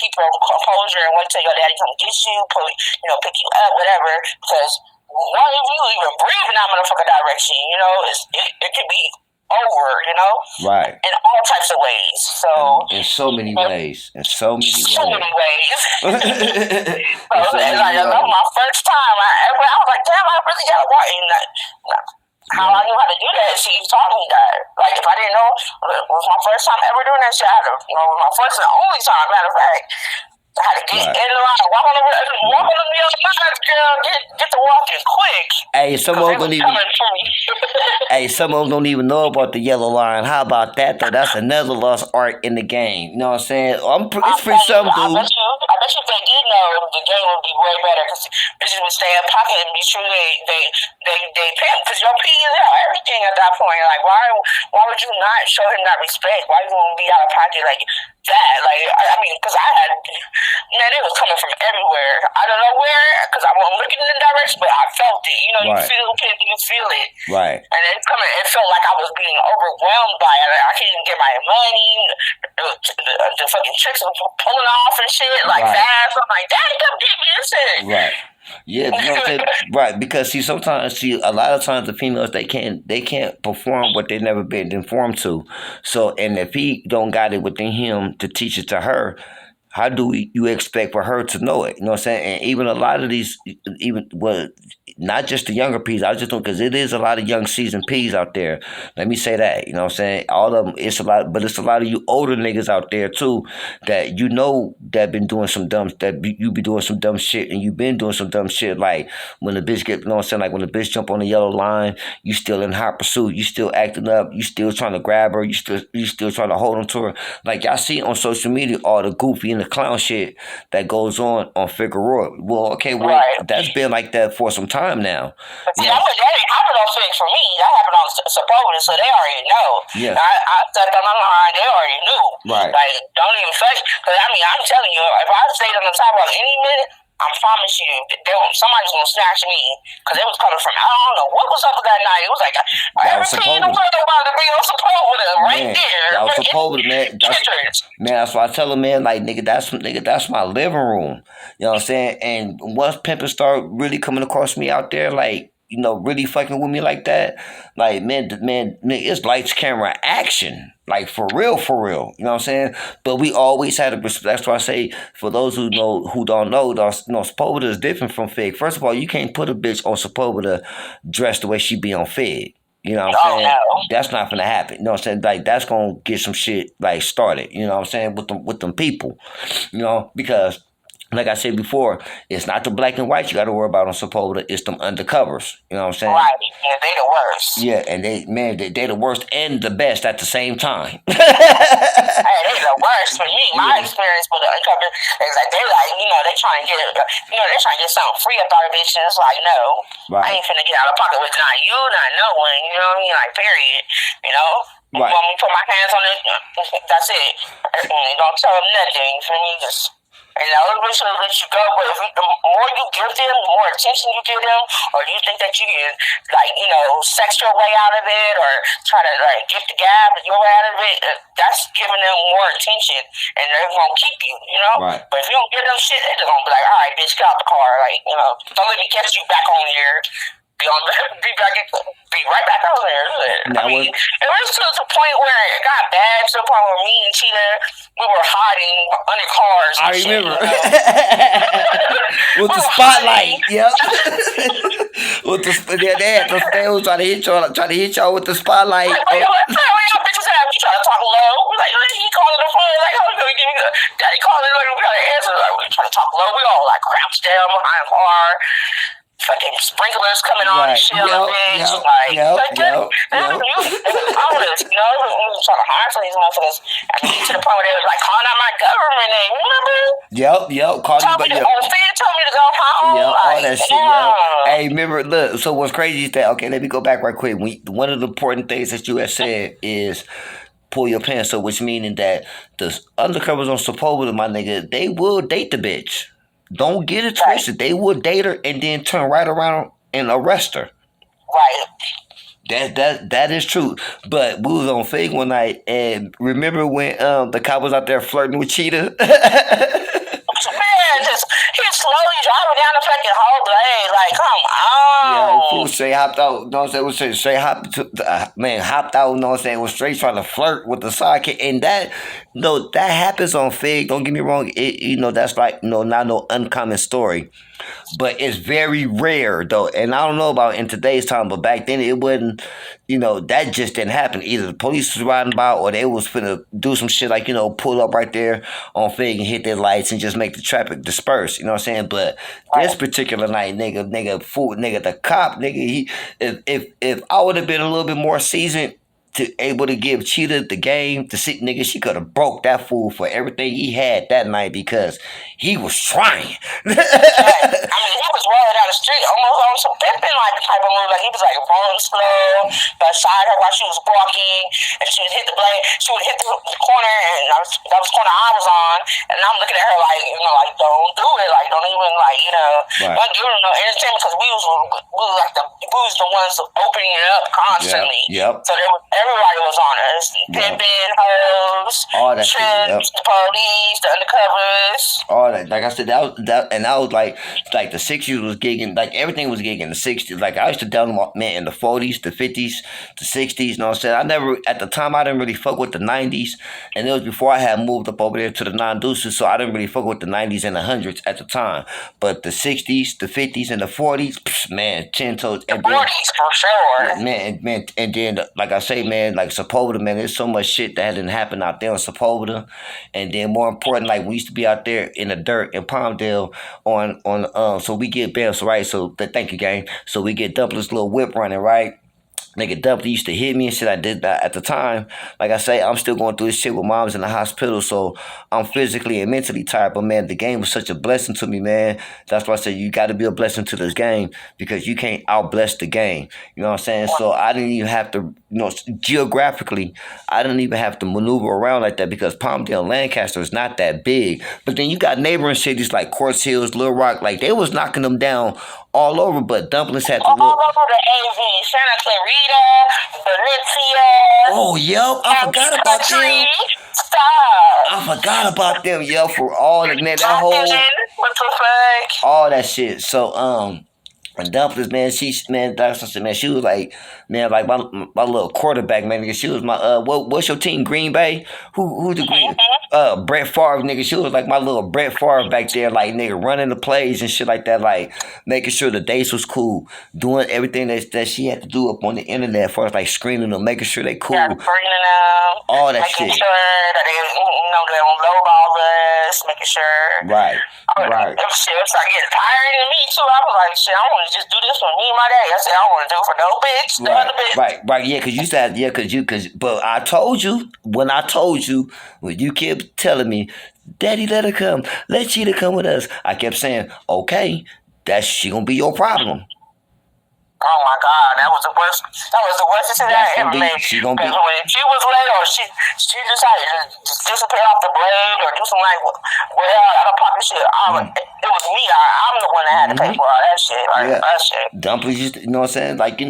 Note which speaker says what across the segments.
Speaker 1: keep your composure and wait till your daddy come get you, pick you up, whatever. Because one of you even breathe in that motherfucker direction, it could be over,
Speaker 2: right,
Speaker 1: in all types of ways. So
Speaker 2: in so many ways,
Speaker 1: so many ways. So that was my first time. I was like, damn, I really gotta watch. How I knew how to do that, she taught me that. Like, if I didn't know, it was my first time ever doing that shit. It was my first and only time, matter of fact. I had to get in the line, walk on the other side, girl, get to walking quick.
Speaker 2: Hey, some of them don't even know about the yellow line. How about that though? That's another lost art in the game. You know what I'm saying? It's pretty something, dude.
Speaker 1: I bet you if they did know, the game would be way better because bitches would stay in pocket and be sure they pay because your P is out everything at that point. Like, why would you not show him that respect? Why you wouldn't be out of pocket like that? Like, I mean, because man, it was coming from everywhere. I don't know where, because I wasn't looking in the direction, but I felt it. You
Speaker 2: right.
Speaker 1: You feel it.
Speaker 2: Right.
Speaker 1: And it's coming. It felt like I was being overwhelmed by it. I couldn't even get my money. The fucking chicks were pulling off and shit like fast. I'm like, Daddy, come get me this shit.
Speaker 2: Right. Yeah, right. Because a lot of times the females they can't perform what they've never been informed to. So, and if he don't got it within him to teach it to her, how do you expect for her to know it? You know what I'm saying? And even a lot of these, not just the younger P's, I just don't, because it is a lot of young seasoned P's out there. Let me say that. You know what I'm saying? All of them, it's a lot, but it's a lot of you older niggas out there too that that been doing some dumb, that you be doing some dumb shit, and you been doing some dumb shit. Like when the bitch you know what I'm saying? Like when the bitch jump on the yellow line, you still in hot pursuit, you still acting up, you still trying to grab her, you still trying to hold on to her. Like y'all see on social media all the goofy and the clown shit that goes on Figueroa. Well, okay, that's been like that for some time now.
Speaker 1: See, that didn't happen on Fig for me. That happened on Sepulveda, so they already know.
Speaker 2: Yeah.
Speaker 1: I set them on the line, they already knew.
Speaker 2: Right.
Speaker 1: Like, don't even fake. Because, I mean, I'm telling you, if I stayed on the sidewalk any minute, I promise you, somebody's going to snatch me. Because it was coming from, I don't know what was up with that night. It was like, everything in the world about to be on Sepulveda right there.
Speaker 2: That was Sepulveda, man. That's why I tell them, man, like, nigga, that's my living room. You know what I'm saying? And once pimping start really coming across me out there, like, really fucking with me like that, like, man, it's lights, camera, action. Like, for real. You know what I'm saying? But we always had a respect. That's why I say, for those who don't know, Sepulveda is different from Fig. First of all, you can't put a bitch on Sepulveda dressed the way she be on Fig. You know what I'm saying?
Speaker 1: No.
Speaker 2: That's not gonna happen. You know what I'm saying? Like, that's gonna get some shit, like, started. You know what I'm saying? With them people. Because like I said before, it's not the black and white you got to worry about on Sepulveda. It's them undercovers. You know what I'm saying?
Speaker 1: Right. Yeah, they the worst.
Speaker 2: Yeah, and they the worst and the best at the same time.
Speaker 1: Hey, they the worst for me. My experience with the undercover is like they trying to get they're trying to get something free up out of bitch, and it's like, no, I ain't finna get out of pocket with not you, not no one. You know what I mean? Like, period.
Speaker 2: Right.
Speaker 1: When we put my hands on it, that's it. Don't tell them nothing. For me, just. And the other bitch will let you go, but the more you give them, the more attention you give them, or you think that you can, sex your way out of it, or try to, get the gab your way out of it, that's giving them more attention, and they're going to keep you,
Speaker 2: Right.
Speaker 1: But if you don't give them shit, they're going to be like, all right, bitch, get out the car. Like, don't let me catch you back on here. Be right back on there. It was to the point where it got bad, to the point where me and Cheetah, we were hiding under cars.
Speaker 2: I remember. With the spotlight. Yep. They was trying to hit y'all with the spotlight.
Speaker 1: Like, y'all bitches have? You trying to talk low? Like, he calling the phone. Like, how you gonna give me daddy calling? Like, we gotta answer. Like, we trying to talk low. We all like crouched down behind a car. Fucking sprinklers coming on and shit on the bitch. You trying to hire for these motherfuckers. I mean, to the point where they was like calling out my government name. Remember?
Speaker 2: Yep. Told me to
Speaker 1: go home.
Speaker 2: Yep, all that shit. Yep. Hey, remember? Look. So what's crazy is that? Okay, let me go back right quick. One of the important things that you have said is pull your pants up, which meaning that the undercovers on Sepulveda, my nigga, they will date the bitch. Don't get it twisted. They would date her and then turn right around and arrest her.
Speaker 1: Right.
Speaker 2: That is true. But we was on Fig one night, and remember when the cop was out there flirting with Cheetah?
Speaker 1: slowly driving down the fucking whole blade. Like, come
Speaker 2: Yeah,
Speaker 1: on.
Speaker 2: fool straight hopped out. You know what I'm saying? Was straight hopped hopped out. You know what I'm saying? Was straight trying to flirt with the sidekick, and that, that happens on Fig. Don't get me wrong. That's like not no uncommon story, but it's very rare though. And I don't know about in today's time, but back then it wasn't. That just didn't happen. Either the police was riding by, or they was finna do some shit like pull up right there on Fig and hit their lights and just make the traffic disperse. You know what I'm saying? But this particular night, nigga, the cop, nigga, if I would have been a little bit more seasoned, able to give Cheetah the game to see, nigga, she could have broke that fool for everything he had that night because he was trying.
Speaker 1: Right. I mean, he was rolling down the street almost on some pimping like type of move. Like he was like rolling slow beside her while she was walking, and she would hit the blade. She would hit the corner, and that was the corner I was on, and I'm looking at her like, like don't do it, like don't even don't give her no entertainment because we was the ones opening it up constantly.
Speaker 2: Yep.
Speaker 1: So everybody was on us. Pimping, hoes,
Speaker 2: all that
Speaker 1: trips, the police, the undercovers.
Speaker 2: All that. Like I said, that was like the 60s was gigging, like everything was gigging in the 60s. Like I used to tell them, man, in the 40s, the 50s, the 60s, you know what I'm saying? I never, at the time, I didn't really fuck with the 90s. And it was before I had moved up over there to the non-deuces, so I didn't really fuck with the 90s and the 100s at the time. But the 60s, the 50s, and the 40s, man, 10 toes.
Speaker 1: The 40s for sure.
Speaker 2: Man, and then, like I say, man, like Sepulveda, man, there's so much shit that hadn't happened out there on Sepulveda. And then more important, like we used to be out there in the dirt in Palmdale so we get Bams, right? So thank you, gang. So we get Dumplins' little whip running, right? Nigga Dumpty used to hit me and shit. I did that at the time. Like I say, I'm still going through this shit with mom's in the hospital, so I'm physically and mentally tired. But man, the game was such a blessing to me, man. That's why I say you got to be a blessing to this game because you can't out-bless the game. You know what I'm saying? So I didn't even have to, geographically, I didn't even have to maneuver around like that because Palmdale, Lancaster is not that big. But then you got neighboring cities like Quartz Hills, Little Rock, like they was knocking them down all over. But Dumplins had to
Speaker 1: all over the AV, Santa Clarita, Valencia.
Speaker 2: Oh, yo, I forgot about them.
Speaker 1: Stop.
Speaker 2: I forgot about them, yo, for all the man, that whole
Speaker 1: What the fuck?
Speaker 2: all that shit. So and Dumplins, man, that's what I said, man. She was like, man, like my little quarterback, man. Nigga, she was my what's your team? Green Bay? Who's the Green? Brett Favre, nigga. She was like my little Brett Favre back there, like nigga, running the plays and shit like that, like making sure the dates was cool, doing everything that she had to do up on the internet, as far as like screening them, making sure they cool,
Speaker 1: screening them,
Speaker 2: all that
Speaker 1: making
Speaker 2: shit.
Speaker 1: sure that they don't lowball us, making sure.
Speaker 2: Right. Right.
Speaker 1: Shit, it's like getting tiring of me too. I was like, shit, I want to just do this for me and my daddy. I said, I don't want to do it for no bitch, no other bitch.
Speaker 2: Right, yeah, because you said, but I told you, when you kept telling me, Daddy, let her come, let Cheetah come with us, I kept saying, okay, she gonna be your problem.
Speaker 1: Oh my God, that was the worst. That was the worst decision I ever made. Because when she was late, or she decided to just disappear off the blade, or do some like out of pocket shit. It was me. I'm the one that had to pay for all that shit. Like that shit.
Speaker 2: Dumplings, you know what I'm saying? Like I, you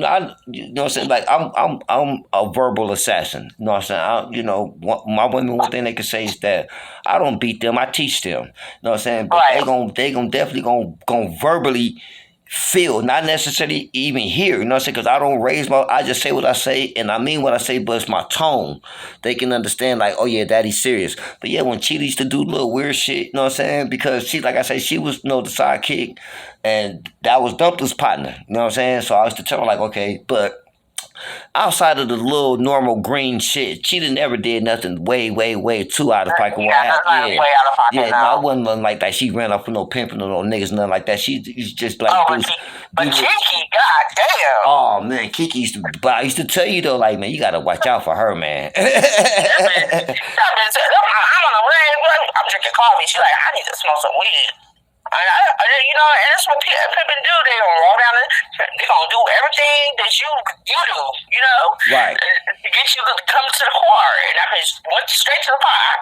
Speaker 2: know what I'm saying? Like I'm a verbal assassin. You know what I'm saying? My women, one thing they can say is that I don't beat them, I teach them. You know what I'm saying? But they gonna definitely gonna verbally feel, not necessarily even hear, you know what I'm saying? Because I don't I just say what I say, and I mean what I say, but it's my tone. They can understand, like, oh yeah, Daddy's serious. But yeah, when Cheetah used to do little weird shit, you know what I'm saying? Because she, like I say, she was, the sidekick, and that was Dumplins' partner, you know what I'm saying? So I used to tell her, like, okay, but outside of the little normal green shit, Cheetah never did nothing way too out of pocket.
Speaker 1: Way out of pocket.
Speaker 2: Yeah, no, it wasn't nothing like that. She ran off with no pimping or no niggas, nothing like that. She's just like.
Speaker 1: But Kiki, goddamn.
Speaker 2: Oh man, Kiki used to. But I used to tell you though, like, man, you gotta watch out for her, man.
Speaker 1: I'm on a red. I'm drinking coffee. She's like, I need to smoke some weed. And that's what pimping do. They gonna roll down they gonna do everything that you do,
Speaker 2: right,
Speaker 1: to get you to come to the car. And I went straight to the car.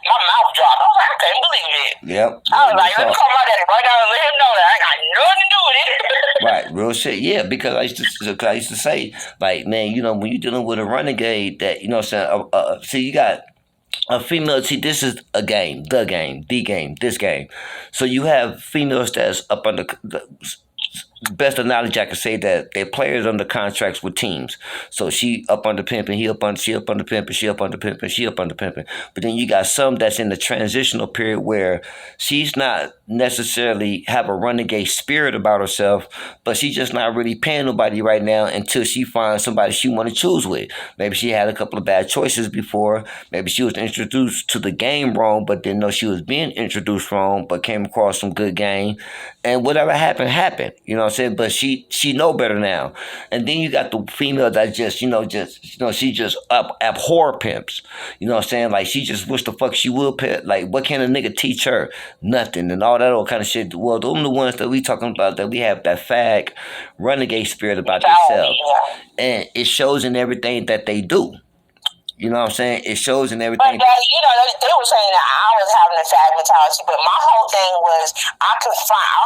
Speaker 1: My mouth dropped. I was like, I couldn't believe it.
Speaker 2: Yep.
Speaker 1: I was like, let me call my daddy right now and let him know that I got nothing to do with it.
Speaker 2: Right, real shit. Yeah, because I used to say, like, man, when you're dealing with a renegade that, see, you got A female, see, this is a game, the game, this game. So you have females that's up under the best analogy I can say that they're players under contracts with teams. So she up under pimping, she up under pimping, she up under pimping, she up under pimping. But then you got some that's in the transitional period where she's not necessarily have a renegade spirit about herself, but she's just not really paying nobody right now until she finds somebody she want to choose with. Maybe she had a couple of bad choices before. Maybe she was introduced to the game wrong, but didn't know she was being introduced wrong, but came across some good game. And whatever happened, happened. You know what I'm saying? But she know better now. And then you got the female that she just abhor pimps. You know what I'm saying? Like she just wish the fuck she would pimp. Like what can a nigga teach her? Nothing. And all that old kind of shit. Well, those are the ones that we talking about that we have that fag renegade spirit about themselves. And it shows in everything that they do. You know what I'm saying? It shows in
Speaker 1: But
Speaker 2: everything.
Speaker 1: they were saying that I was having a fag mentality, but my whole thing was I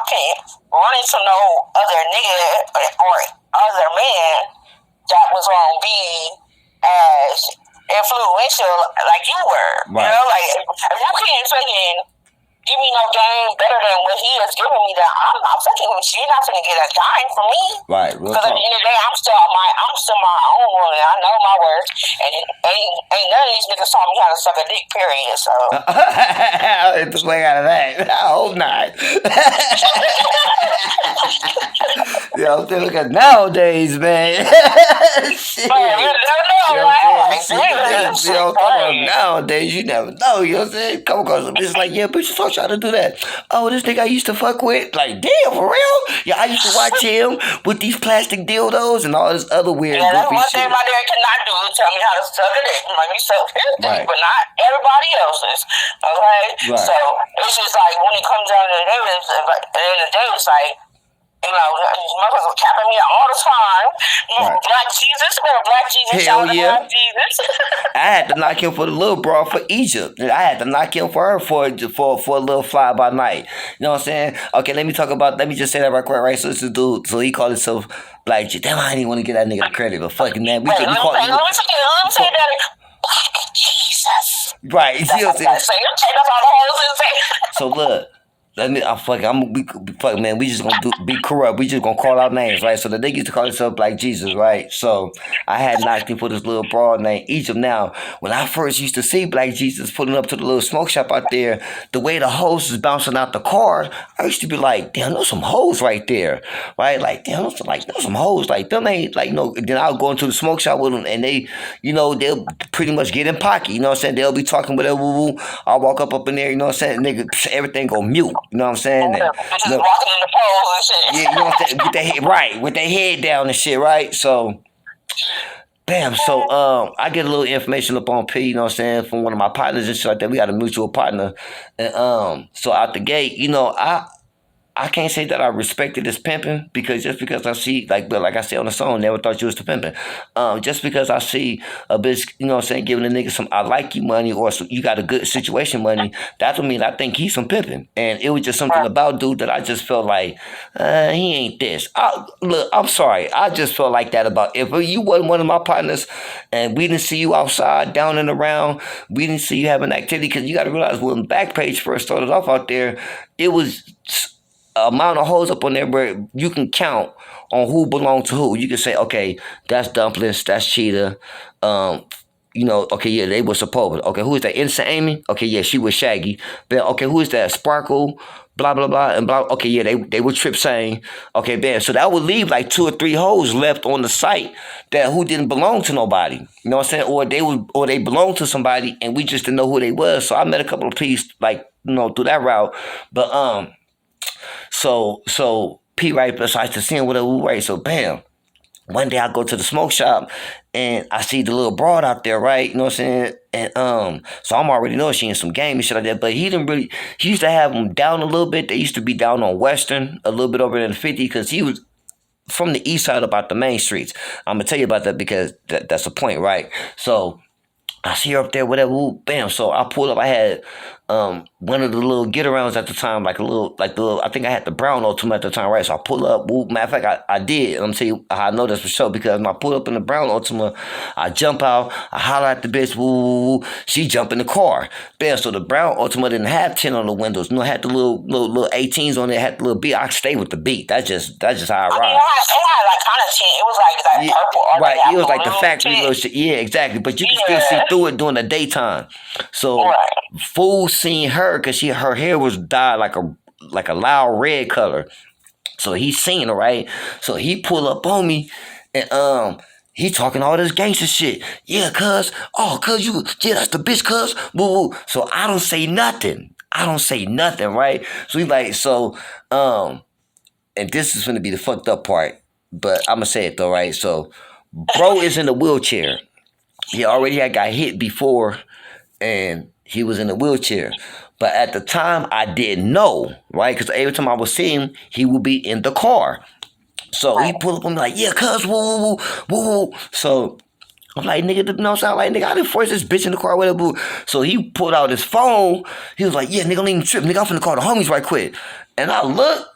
Speaker 1: can't run into no other nigga or other man that was gonna be as influential like you were.
Speaker 2: Right.
Speaker 1: You know, like if you can't fucking give me no game better than what he is giving me, that I'm not fucking with you. You're not gonna get a dime from me.
Speaker 2: Right. Real
Speaker 1: Because at
Speaker 2: talk.
Speaker 1: the end of the day, I'm still my own woman. I know my worth, and ain't none of these niggas taught me how to suck a dick. Period. So
Speaker 2: It's the way out of that. I hope not. Yo, look at nowadays, man. Shit.
Speaker 1: but you never know,
Speaker 2: You know
Speaker 1: right?
Speaker 2: what I'm
Speaker 1: Like,
Speaker 2: saying?
Speaker 1: shit,
Speaker 2: You know, come on,
Speaker 1: crazy.
Speaker 2: nowadays, you never know. You know what I'm saying? Come across some bitch like, yeah, bitch, so try to do that. Oh, this nigga I used to fuck with. Like, damn, for real? Yeah, I used to watch him with these plastic dildos and all this other weird
Speaker 1: Yeah, that's
Speaker 2: goofy
Speaker 1: one
Speaker 2: shit.
Speaker 1: thing my dad cannot do is tell me how to suck a dick. Like me suck his dick,
Speaker 2: Right.
Speaker 1: but not everybody else's. Okay?
Speaker 2: Right.
Speaker 1: So it's just like when it comes down to the day, at the end of the day, it's like, you know, motherfuckers were capping me out all the time.
Speaker 2: Right.
Speaker 1: Black Jesus, Black Jesus,
Speaker 2: Hell
Speaker 1: shout out to
Speaker 2: yeah.
Speaker 1: Black Jesus.
Speaker 2: I had to knock him for the little bro for Egypt. I had to knock him for her for a little fly by night. You know what I'm saying? Okay, let me just say that right quick, right? So this dude, so he called himself Black Jesus. Damn, I didn't want to get that nigga the credit, but fucking man,
Speaker 1: Wait, let me say that. Black Jesus.
Speaker 2: Right, you see what I'm saying?
Speaker 1: Say them take us all the holes and say.
Speaker 2: So look, fuck man, we just gonna be corrupt. We just gonna call out names, right? So the nigga used to call himself Black Jesus, right? So I had knocked him for this little broad named Egypt. Now, when I first used to see Black Jesus pulling up to the little smoke shop out there, the way the hose is bouncing out the car, I used to be like, damn, there's some hoes right there, right? Like, damn, there's some hoes. Like, them ain't like no. Then I'll go into the smoke shop with them, and they, you know, they'll pretty much get in pocket. You know what I'm saying? They'll be talking whatever. Woo woo. I'll walk up in there. You know what I'm saying? Nigga, everything go mute. You know what I'm saying? And,
Speaker 1: Bitches walking in the poles and shit.
Speaker 2: yeah, you know what I'm saying? With their head, right, with their head down and shit, right? So, bam. So, I get a little information up on P. You know what I'm saying? From one of my partners and shit like that. We got a mutual partner, and so out the gate, you know, I can't say that I respected this pimping because just because I see like I said on the song, never thought you was the pimping. Just because I see a bitch, you know what I'm saying, giving a nigga some I like you money or some, you got a good situation money, that don't mean I think he's some pimping. And it was just something about dude that I just felt like he ain't this. Look, I'm sorry, I just felt like that about if you wasn't one of my partners and we didn't see you outside down and around, we didn't see you having activity because you got to realize when Backpage first started off out there, it was amount of hoes up on there where you can count on who belonged to who. You can say, okay, that's Dumplins, that's Cheetah. You know, okay, yeah, they were supposed. Okay, who is that? Innocent Amy? Okay, yeah, she was Shaggy. But okay, who is that? Sparkle, blah blah blah, and blah. Okay, yeah, they were Trip saying. Okay, man, so that would leave like 2 or 3 hoes left on the site that who didn't belong to nobody. You know what I'm saying? Or they belonged to somebody and we just didn't know who they was. So I met a couple of people like, you know, through that route. But So P right besides the scene whatever, right? So bam. One day I go to the smoke shop and I see the little broad out there, right? You know what I'm saying? And so I'm already know she in some game and shit like that. But he used to have them down a little bit. They used to be down on Western, a little bit over in the 50, because he was from the east side about the main streets. I'm gonna tell you about that because that's the point, right? So I see her up there, whatever. Woo, bam. So I pulled up. I had one of the little get arounds at the time, like the little. I think I had the brown Ultima at the time, right? So I pull up. Woo, matter of fact, I did. I'm tell you how I know this for sure because when I pull up in the brown Ultima, I jump out. I holler at the bitch. Woo, woo, woo. She jump in the car. Bam. So the brown Ultima didn't have 10 on the windows. No, it had the little 18s on it. It had the little beat. I stay with the beat. That's just how I ride.
Speaker 1: It had like kind of tint. It was like
Speaker 2: Yeah,
Speaker 1: purple or
Speaker 2: right.
Speaker 1: like
Speaker 2: It was like the
Speaker 1: blue
Speaker 2: factory
Speaker 1: tint.
Speaker 2: little shit. Yeah, exactly. But you can still see through it during the daytime. So
Speaker 1: Right.
Speaker 2: fool seen her because her hair was dyed like a loud red color. So he seen her, right? So he pull up on me and he talking all this gangster shit. Yeah, cuz, you, yeah, that's the bitch, cuz, woo woo. So I don't say nothing. Right? So he like, and this is gonna be the fucked up part, but I'm gonna say it though, right? So, bro is in a wheelchair. He already had got hit before, and he was in a wheelchair. But at the time, I didn't know, right? Because every time I would see him, he would be in the car. So he pulled up on me like, yeah, cuz, woo, woo, woo, woo. So I'm like, nigga, you know what I'm saying? Like, nigga, I didn't force this bitch in the car, whatever. So he pulled out his phone. He was like, yeah, nigga, don't even trip. Nigga, I'm finna call the homies right quick. And I look,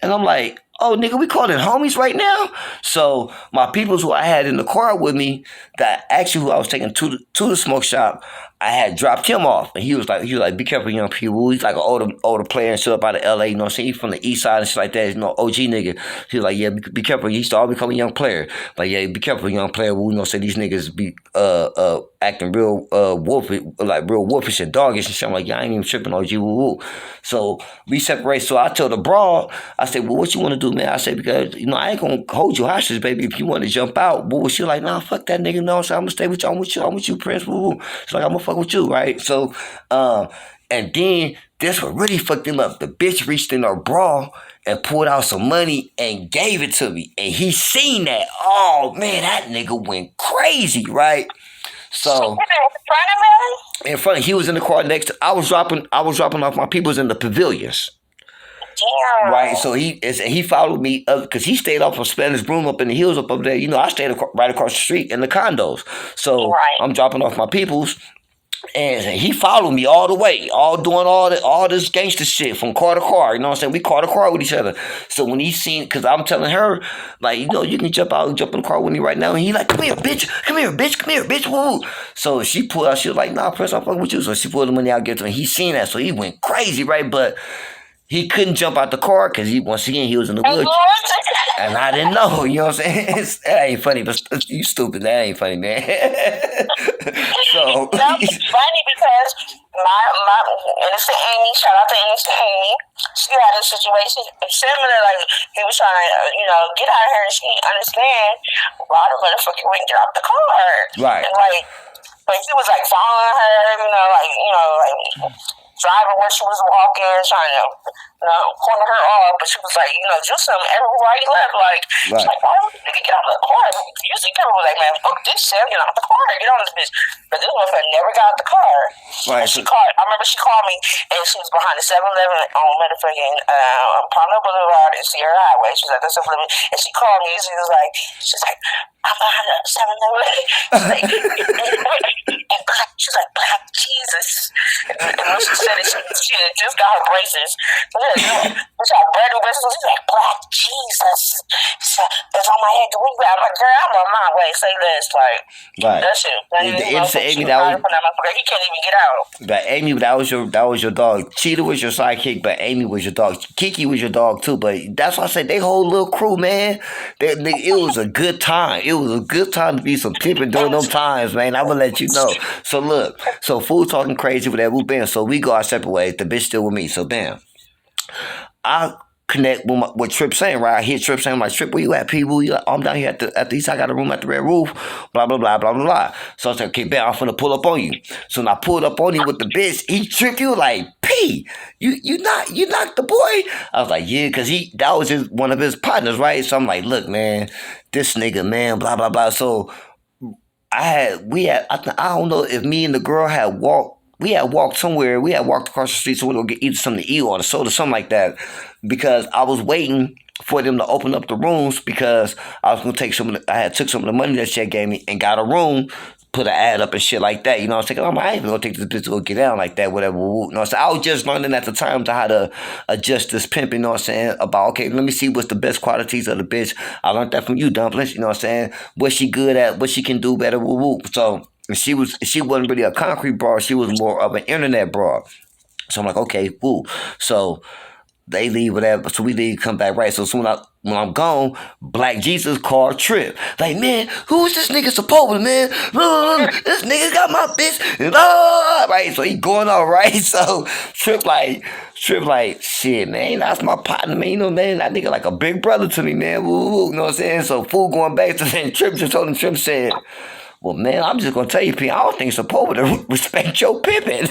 Speaker 2: and I'm like, oh, nigga, we calling homies right now? So my peoples who I had in the car with me, that actually who I was taking to the smoke shop, I had dropped him off. And he was like, be careful, young people. He's like an older player and shit up out of LA, you know what I'm saying? He's from the east side and shit like that, you know, OG nigga. He was like, yeah, be careful. He used to always become a young player. Like, yeah, be careful, young player. You know, say these niggas be acting real real wolfish and doggish and shit. I'm like, yeah, I ain't even tripping, OG, woo woo. So we separate. So I told the broad, I said, well, what you want to do, man? I said, because, you know, I ain't gonna hold you hostage, baby. If you want to jump out, boo. She like, nah, fuck that nigga. No, so I'm gonna stay with you. I'm with you, Prince. Woo. She's like, I'm gonna fuck with you, right? So, and then this what really fucked him up. The bitch reached in her bra and pulled out some money and gave it to me. And he seen that. Oh man, that nigga went crazy, right? So in front of he was in the car next to I was dropping off my peoples in the pavilions.
Speaker 1: Damn.
Speaker 2: Right, so he followed me because he stayed off of Spanish Broom up in the hills up there. You know, I stayed right across the street in the condos. So
Speaker 1: Right.
Speaker 2: I'm dropping off my peoples, and he followed me all the way, all doing all this gangster shit from car to car. You know what I'm saying? We car to car with each other. So when he seen, because I'm telling her, like, you know, you can jump out and jump in the car with me right now. And he like, come here, bitch, woo. So she pulled out, she was like, nah, Prince, I'm fucking with you. So she pulled the money out, get to him. He seen that, so he went crazy, right? But he couldn't jump out the car because once again he was in the wheelchair. And I didn't know, you know what I'm saying? That ain't funny, but you stupid. That ain't funny, man. So
Speaker 1: No, it's funny because my innocent Amy, shout out to innocent Amy, she had a situation similar, like he was trying to, get out of here and she didn't understand why the motherfucker wouldn't get out the car.
Speaker 2: Right.
Speaker 1: And but he was like following her, driving where she was walking, trying to, corner her off, but she was like, do something everywhere he left. Like, she's like, why would you get out of the car? Usually people were like, man, fuck this shit, get out of the car, get on this bitch. But this motherfucker never got out the car.
Speaker 2: Right.
Speaker 1: I remember she called me, and she was behind the 7-Eleven on motherfucking Palmer Boulevard and Sierra Highway. She was like, that's 7-Eleven. And she called me, and she's like, I'm behind the 7-Eleven. She's like, Black Jesus. And when she said it, she had just got her braces. She had brand new braces. She's like, Black Jesus. It's on my head. Can we grab my girl? I'm on my way. Say this. Like,
Speaker 2: right.
Speaker 1: That shit.
Speaker 2: The innocent Amy,
Speaker 1: he can't even get out.
Speaker 2: But Amy, that was your dog. Cheetah was your sidekick, but Amy was your dog. Kiki was your dog too. But that's why I said they whole little crew, man. It was a good time. It was a good time to be some pimping during them times, man. I'm gonna let you know. So look, fool talking crazy with that whoop bam. So we go our separate ways. The bitch still with me. So bam, I connect with what Trip saying, right? I hear Trip saying, I'm like, Trip, where you at, people? You like, I'm down here at the east. I got a room at the Red Roof, blah, blah, blah, blah, blah, blah. So I said, okay, bam, I'm finna pull up on you. So when I pulled up on him with the bitch, he tripped you like, P, you knocked the boy? I was like, yeah, because that was one of his partners, right? So I'm like, look, man, this nigga, man, blah, blah, blah. So I don't know if me and the girl had walked. We had walked somewhere. We had walked across the street so we would get either something to eat or a soda, something like that. Because I was waiting for them to open up the rooms because I was gonna take I had took some of the money that she gave me and got a room put an ad up and shit like that. You know what I'm saying? I'm like, I ain't even gonna take this bitch to go get down like that, whatever. You know what I'm saying? I was just learning at the time to how to adjust this pimp, you know what I'm saying? About, okay, let me see what's the best qualities of the bitch. I learned that from you, Dumplins, you know what I'm saying? What she good at, what she can do better, woo woo. So she wasn't really a concrete broad, she was more of an internet broad. So I'm like, okay, cool. So they leave, whatever. So we leave, come back, right? So soon when I'm gone, Black Jesus called Trip. Like, man, who is this nigga supposed to, man? This nigga got my bitch. Right? So he going all right. So Trip like, shit, man, that's my partner, man. You know, man, that nigga like a big brother to me, man. Woo, you know what I'm saying? So fool going back to then Trip just told him, Trip said, well, man, I'm just gonna tell you, P, I don't think it's supposed to respect your pimping.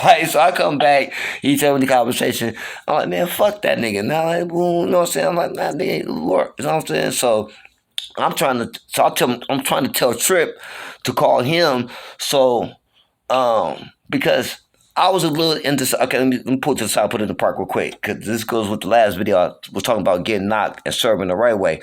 Speaker 2: Right, so I come back, he tell me the conversation. I'm like, man, fuck that nigga. Now, like, you know what I'm saying? I'm like, nah, nigga, it work. You know what I'm saying? So I'm trying to tell Trip to call him. So, because I was a little into, okay, let me pull to the side, put it in the park real quick, because this goes with the last video. I was talking about getting knocked and serving the right way.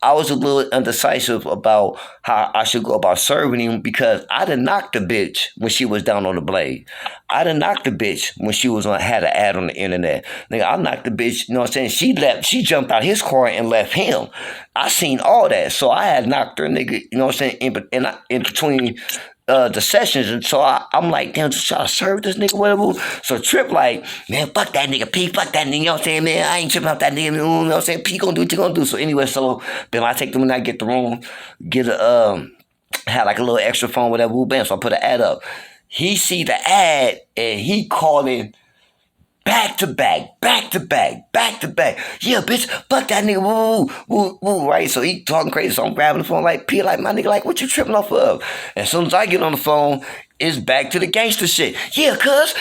Speaker 2: I was a little undecisive about how I should go about serving him, because I done knocked the bitch when she was down on the blade. I done knocked the bitch when she had an ad on the internet. Nigga, I knocked the bitch, you know what I'm saying? She jumped out his car and left him. I seen all that. So I had knocked her, nigga, you know what I'm saying, in between the sessions, and so I'm like, damn, just try to serve this nigga, whatever. So Trip like, man, fuck that nigga, P, fuck that nigga, you know what I'm saying, man, I ain't tripping off that nigga, you know what I'm saying, P gonna do what you gonna do. So anyway, so then I take them when I get the room, had like a little extra phone, whatever, bam, so I put an ad up. He see the ad, and he calling back to back. Yeah, bitch, fuck that nigga, woo, right? So he talking crazy, so I'm grabbing the phone like, P, like, my nigga, like, what you tripping off of? As soon as I get on the phone, it's back to the gangster shit. Yeah, cuz.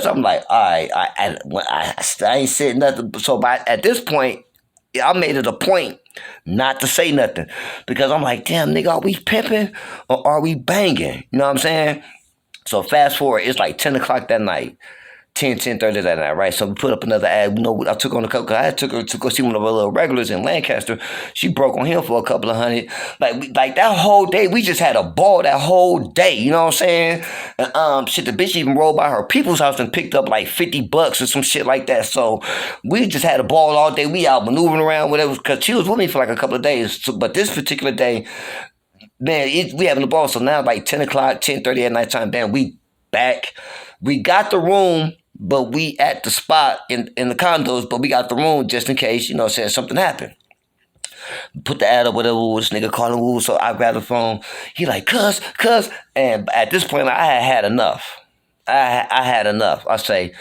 Speaker 2: I'm like, all right, I ain't said nothing. So at this point, I made it a point not to say nothing, because I'm like, damn, nigga, are we pimping or are we banging? You know what I'm saying? So fast forward, it's like 10 o'clock that night. 10:30 that night, right? So we put up another ad. You know, I took on a couple, I took her to go see one of our little regulars in Lancaster. She broke on him for a couple of hundred. Like that whole day, we just had a ball that whole day. You know what I'm saying? And, shit, the bitch even rolled by her people's house and picked up like $50 or some shit like that. So we just had a ball all day. We out maneuvering around, whatever, because she was with me for like a couple of days. So, but this particular day, man, we having the ball. So now like 10 o'clock, 10:30 at nighttime, man, we back. We got the room, but we at the spot in the condos, but we got the room just in case, you know, saying something happened. Put the ad up, whatever, this nigga calling, woo. So I grabbed the phone. He like, cuz. And at this point, I had enough. I had enough. I say,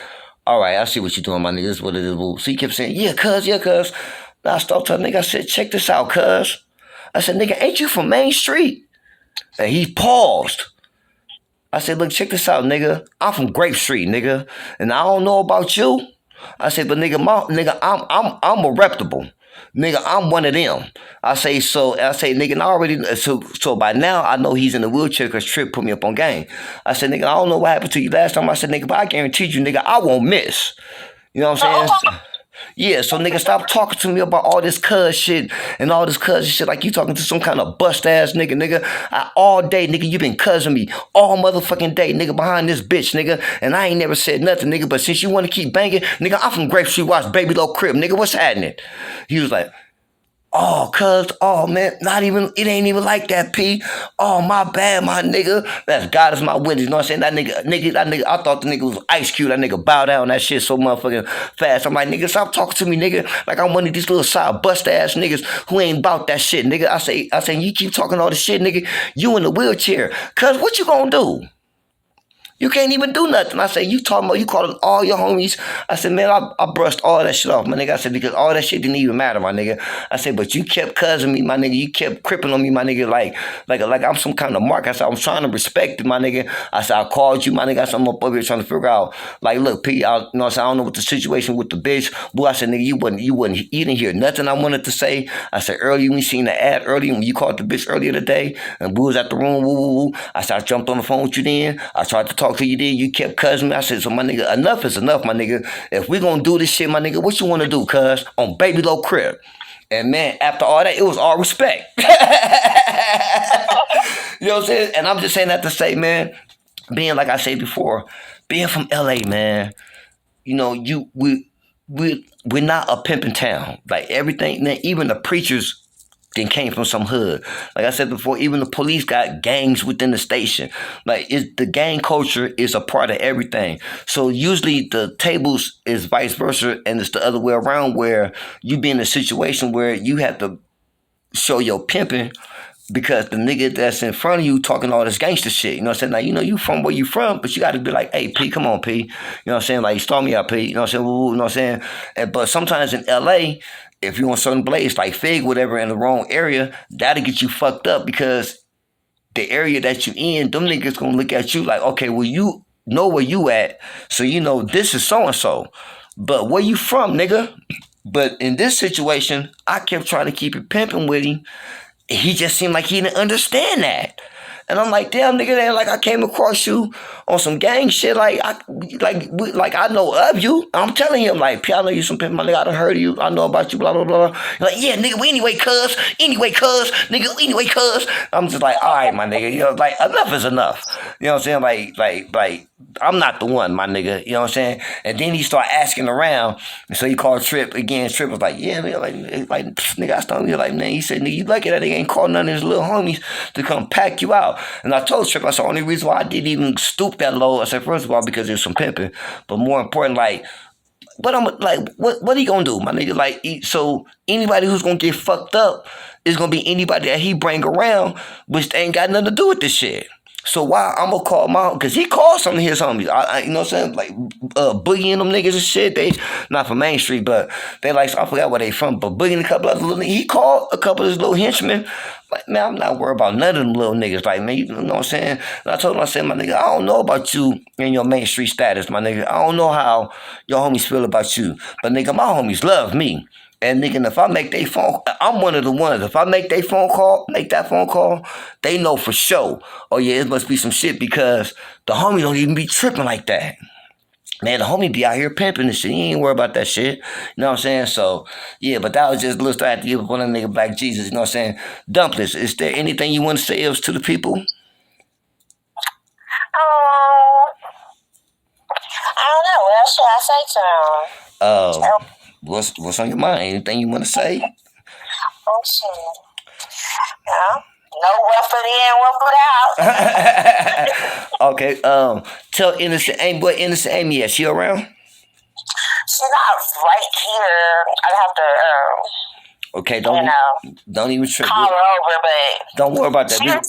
Speaker 2: all right, I see what you're doing, my nigga. This is what it is, woo. So he kept saying, yeah, cuz. Now I stopped telling nigga, I said, check this out, cuz. I said, nigga, ain't you from Main Street? And he paused. I said, look, check this out, nigga. I'm from Grape Street, nigga. And I don't know about you. I said, but nigga, I'm a reputable. Nigga, I'm one of them. I say, nigga, and I already, so by now, I know he's in the wheelchair because Trip put me up on game. I said, nigga, I don't know what happened to you last time. I said, nigga, but I guarantee you, nigga, I won't miss. You know what I'm saying? Yeah, so nigga, stop talking to me about all this cuz shit and all this cuz shit like you talking to some kind of bust ass nigga. All day, nigga, you been cussing me all motherfucking day, nigga, behind this bitch, nigga. And I ain't never said nothing, nigga, but since you want to keep banging, nigga, I'm from Grape Street, watch Baby Low Crib, nigga, what's happening? He was like, oh, cuz, oh, man, it ain't even like that, P. Oh, my bad, my nigga. That's God is my witness, you know what I'm saying? That nigga, I thought the nigga was Ice Cube. That nigga bow down that shit so motherfucking fast. I'm like, nigga, stop talking to me, nigga. Like I'm one of these little side bust ass niggas who ain't about that shit, nigga. I say, you keep talking all this shit, nigga. You in the wheelchair. Cuz, what you gonna do? You can't even do nothing. I said, you talking about, you calling all your homies. I said, man, I brushed all that shit off, my nigga. I said, because all that shit didn't even matter, my nigga. I said, but you kept cussing me, my nigga. You kept cripping on me, my nigga, like I'm some kind of mark. I said, I'm trying to respect it, my nigga. I said, I called you, my nigga. I said, I'm up over here trying to figure out, like, look, P, you know what I'm saying? I don't know what the situation with the bitch. Boy, I said, nigga, you didn't hear nothing I wanted to say. I said, earlier, we seen the ad earlier when you called the bitch earlier today, and we was at the room, woo. I said, I jumped on the phone with you then. I tried to talk to you then. You kept cussing me. I said, so my nigga, enough is enough, my nigga. If we gonna do this shit, my nigga, what you wanna do, cuz? On Baby Low Crib. And man, after all that, it was all respect. You know what I'm saying? And I'm just saying that to say, man, being like I said before, being from LA, man, you know, we're not a pimping town. Like everything, man, even the preachers then came from some hood. Like I said before, even the police got gangs within the station. Like the gang culture is a part of everything. So usually the tables is vice versa, and it's the other way around where you be in a situation where you have to show your pimping because the nigga that's in front of you talking all this gangster shit. You know what I'm saying? Like, you know, you from where you from, but you got to be like, hey, P, come on, P. You know what I'm saying? Like, start me out, P. You know what I'm saying? Woo, you know what I'm saying? But sometimes in LA, if you're on certain place like Fig, whatever, in the wrong area, that'll get you fucked up because the area that you in, them niggas gonna look at you like, okay, well, you know where you at, so you know this is so-and-so. But where you from, nigga? But in this situation, I kept trying to keep it pimping with him. He just seemed like he didn't understand that. And I'm like, damn, nigga, that like I came across you on some gang shit. Like I know of you. I'm telling him like, P, I know you some pimp, my nigga. I done heard of you. I know about you. Blah blah blah. Like, yeah, nigga. We anyway, cuz. Nigga. Anyway, cuz. I'm just like, all right, my nigga. You know, like enough is enough. You know what I'm saying? Like. I'm not the one, my nigga. You know what I'm saying? And then he started asking around. And so he called Trip again. Trip was like, yeah, nigga, like nigga, I started like, man, he said, nigga, you lucky that they ain't called none of his little homies to come pack you out. And I told Trip, I said, the only reason why I didn't even stoop that low, I said, first of all, because there's some pimping. But more important, like, what he gonna do, my nigga? Like, so anybody who's gonna get fucked up is gonna be anybody that he bring around, which ain't got nothing to do with this shit. So why I'm gonna call my, because he called some of his homies. You know what I'm saying? Like Boogie and them niggas and shit. They not from Main Street, but they like, I forgot where they from. But Boogie and a couple other little niggas, he called a couple of his little henchmen. Like, man, I'm not worried about none of them little niggas. Like, man, you know what I'm saying? And I told him, I said, my nigga, I don't know about you and your Main Street status, my nigga. I don't know how your homies feel about you. But nigga, my homies love me. And nigga, if I make they phone, I'm one of the ones. If I make that phone call, they know for sure. Oh yeah, it must be some shit because the homie don't even be tripping like that. Man, the homie be out here pimping and shit. He ain't worried about that shit. You know what I'm saying? So, yeah, but that was just a little story I had to give up on that nigga Black Jesus. You know what I'm saying? Dumplins, is there anything you want to say else to the people?
Speaker 1: I don't know. What else should I say to them?
Speaker 2: What's on your mind? Anything you want to say?
Speaker 1: Oh shit! No one foot in, one foot out.
Speaker 2: Okay. Tell Innocent Amy. What Innocent Amy is? She around?
Speaker 1: She's not right here. I have to.
Speaker 2: Okay. Don't even trip.
Speaker 1: Call her over, but
Speaker 2: don't worry about that.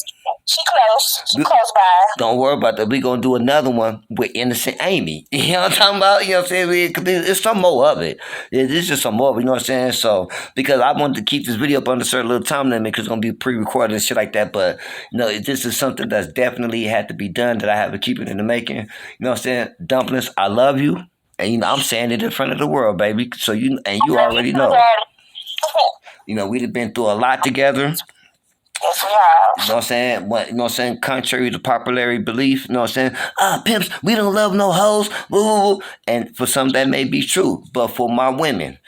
Speaker 1: She close. She close by.
Speaker 2: Don't worry about that. We gonna do another one with Innocent Amy. You know what I'm talking about? You know what I'm saying? It's some more of it. It's just some more of it. You know what I'm saying? So, because I wanted to keep this video up under a certain little time limit because it's gonna be pre-recorded and shit like that. But, you know, this is something that's definitely had to be done that I have to keep it in the making. You know what I'm saying? Dumplins, I love you. And, you know, I'm saying it in front of the world, baby. So, you already know. You know, we've been through a lot together.
Speaker 1: Yes, we have.
Speaker 2: You know what I'm saying? You know what I'm saying? Contrary to popular belief, you know what I'm saying? Pimps, we don't love no hoes. Woo, woo, woo. And for some, that may be true. But for my women,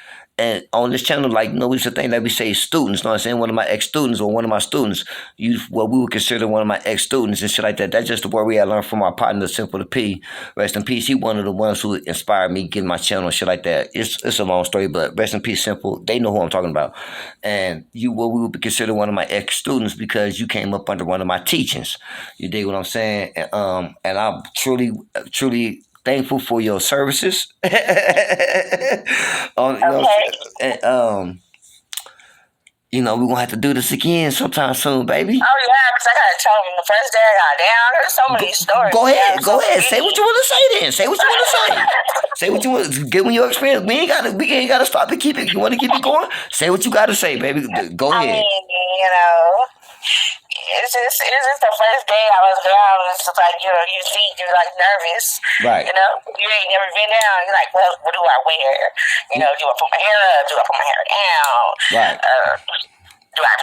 Speaker 2: and on this channel, like, you know, it's a thing that we say students, you know what I'm saying? One of my ex-students or one of my students, what we would consider one of my ex-students and shit like that. That's just the word we had learned from our partner, Simple to P. Rest in peace. He one of the ones who inspired me getting my channel and shit like that. It's a long story, but rest in peace, Simple. They know who I'm talking about. And what we would consider one of my ex-students because you came up under one of my teachings. You dig what I'm saying? And I'm truly thankful for your services. You know, we're going to have to do this again sometime soon, baby.
Speaker 1: Oh, yeah, because I got to tell them the first day I got down. There's so many stories.
Speaker 2: Go ahead. Say what you want to say then. Say what you want to say. Say what you want to give me your experience. We ain't got to stop and keep it. You want to keep it going? Say what you got to say, baby. Go ahead.
Speaker 1: I mean, you know, it's just the first day I was down. It's just like, you know, you're like nervous.
Speaker 2: Right.
Speaker 1: You know, you ain't never been down. You're like, well, what do I wear? You know, do I put my hair up? Do I put my hair down?
Speaker 2: Right.
Speaker 1: Do I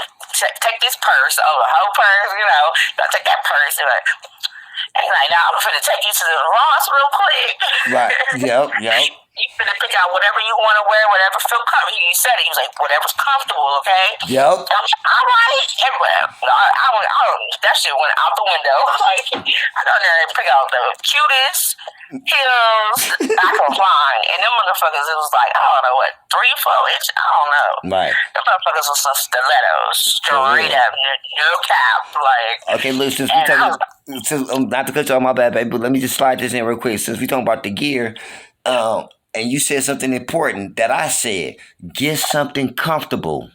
Speaker 1: take this purse? Oh, the whole purse, you know? Do I take that purse? And like, now I'm going to take you to the Ross real quick.
Speaker 2: Right. Yep.
Speaker 1: You finna pick out whatever you want to wear, whatever feel comfortable. He said it. He was like, whatever's comfortable, okay?
Speaker 2: Yep.
Speaker 1: I'm like, all right. That shit went out the window. Like, I go there and pick out the cutest heels I can find. And them motherfuckers, it was like, I don't know what, 3-4 inch? I don't know.
Speaker 2: Right.
Speaker 1: Them motherfuckers was some stilettos. Straight up. No cap. Like.
Speaker 2: Okay, look, since we talking, not to cut you off, my bad, baby, but let me just slide this in real quick. Since we talking about the gear, and you said something important that I said, get something comfortable.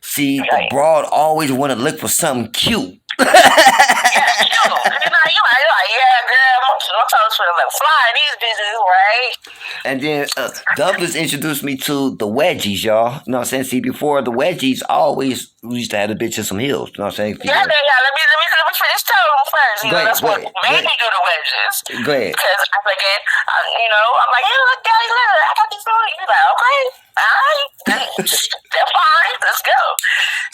Speaker 2: See, the broad always want to look for something cute.
Speaker 1: Yeah, girl, I'm talking to like flying these bitches, right?
Speaker 2: And then Dumplins introduced me to the wedgies, y'all. You know what I'm saying? See, before the wedgies, we used to have the bitch in some heels. You know what I'm saying?
Speaker 1: Yeah, let me finish telling them first. You know, that's what made me do the wedges.
Speaker 2: Go ahead.
Speaker 1: Because I forget, I'm like, hey, look, Daddy, look, I got these on. You're like, okay, all right, they're fine, let's go.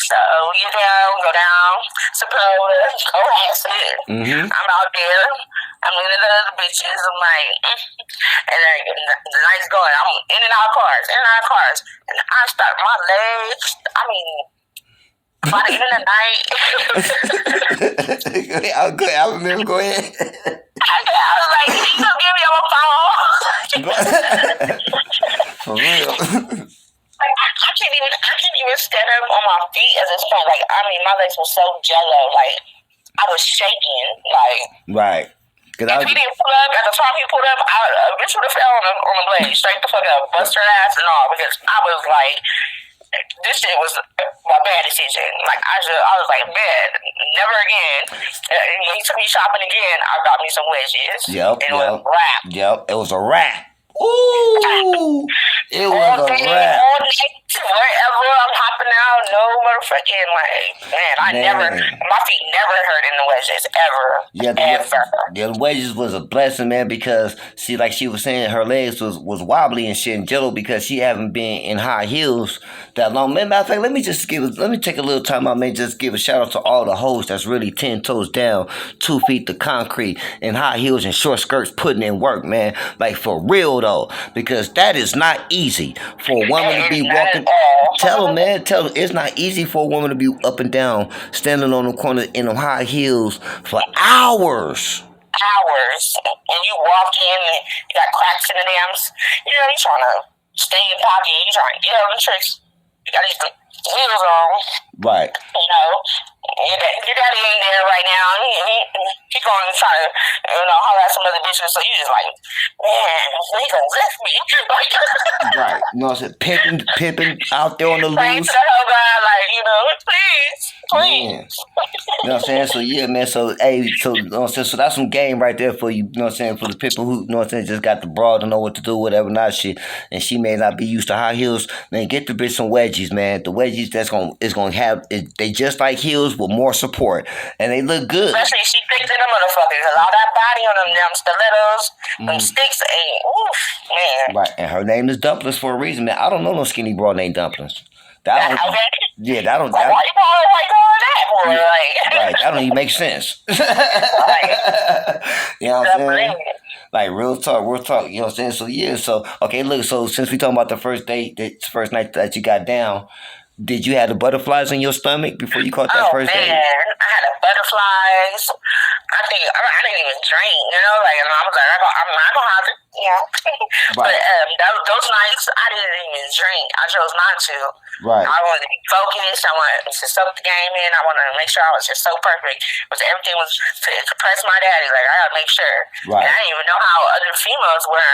Speaker 1: So, go down, suppose, go ask it.
Speaker 2: Mm-hmm.
Speaker 1: I'm out there. I'm looking at the other bitches. I'm like, and then the night's going. I'm in and out of cars. And I start my legs. I mean, by the end of the night.
Speaker 2: I remember. Go ahead.
Speaker 1: I was like, you gonna give me on my phone?
Speaker 2: For real.
Speaker 1: Like, I can't even stand up on my feet at this point. Like, I mean, my legs were so jello. Like, I was shaking. Like,
Speaker 2: right.
Speaker 1: If he didn't pull up, at the time he pulled up, a bitch would have fell on the blade, straight the fuck up, bust her ass and all, because I was like, this shit was a bad decision. Like, I was like, man, never again. When he took me shopping again, I got me some wedges.
Speaker 2: Yep,
Speaker 1: and it was a wrap.
Speaker 2: Yep, it was a wrap. Ooh, it was a wrap.
Speaker 1: Wherever I'm hopping out, no motherfucking like, my feet never hurt in the wedges ever.
Speaker 2: The wedges was a blessing, man, because see, like she was saying, her legs was wobbly and shit and jello because she haven't been in high heels that long. Man, matter of fact, let me take a little time out, man, just give a shout out to all the hoes that's really 10 toes down, 2 feet to concrete, in high heels and short skirts, putting in work, man. Like for real though, because that is not easy for a woman to be walking. Tell them, man. Tell them it's not easy for a woman to be up and down, standing on the corner in them high heels for hours.
Speaker 1: And you walk in and you got cracks in the dams. You trying to stay in pocket. You trying to get on the tricks. You got these heels on.
Speaker 2: Right.
Speaker 1: Your daddy ain't there right now. He going to try to, holler at some other bitches. So you just like, man, he gonna lift me.
Speaker 2: Right. You know what I'm saying? Pimping out there on the loose.
Speaker 1: Praying to the hell God, like, please.
Speaker 2: Man. You know what I'm saying? So yeah, man. So hey, so you know what I'm saying? So that's some game right there for you. You know what I'm saying? For the people who, you know what I'm saying, just got the broad to know what to do, whatever, not shit. And she may not be used to high heels. Man, get the bitch some wedgies, man. The wedgies is gonna have they just like heels with more support, and they look good.
Speaker 1: Especially she thick to the motherfucker, because all that body on them stilettos, them sticks ain't. Oof, man.
Speaker 2: Right, and her name is Dumplins for a reason, man. I don't know no skinny broad named Dumplins. Why you calling that for? Right, that don't even make sense. You know what I'm saying? Like real talk. You know what I'm saying? So yeah, okay, look. So since we talking about the first first night that you got down, did you have the butterflies in your stomach before you caught that first date?
Speaker 1: Oh man, I had the butterflies. I didn't even drink. And I was like, I'm not gonna have to. Right. But those nights I didn't even drink. I chose not to.
Speaker 2: Right.
Speaker 1: I wanted to be focused. I wanted to soak the game in. I wanted to make sure I was just so perfect. Because everything was to impress my daddy. Like, I gotta make sure.
Speaker 2: Right.
Speaker 1: And I didn't even know how other females were.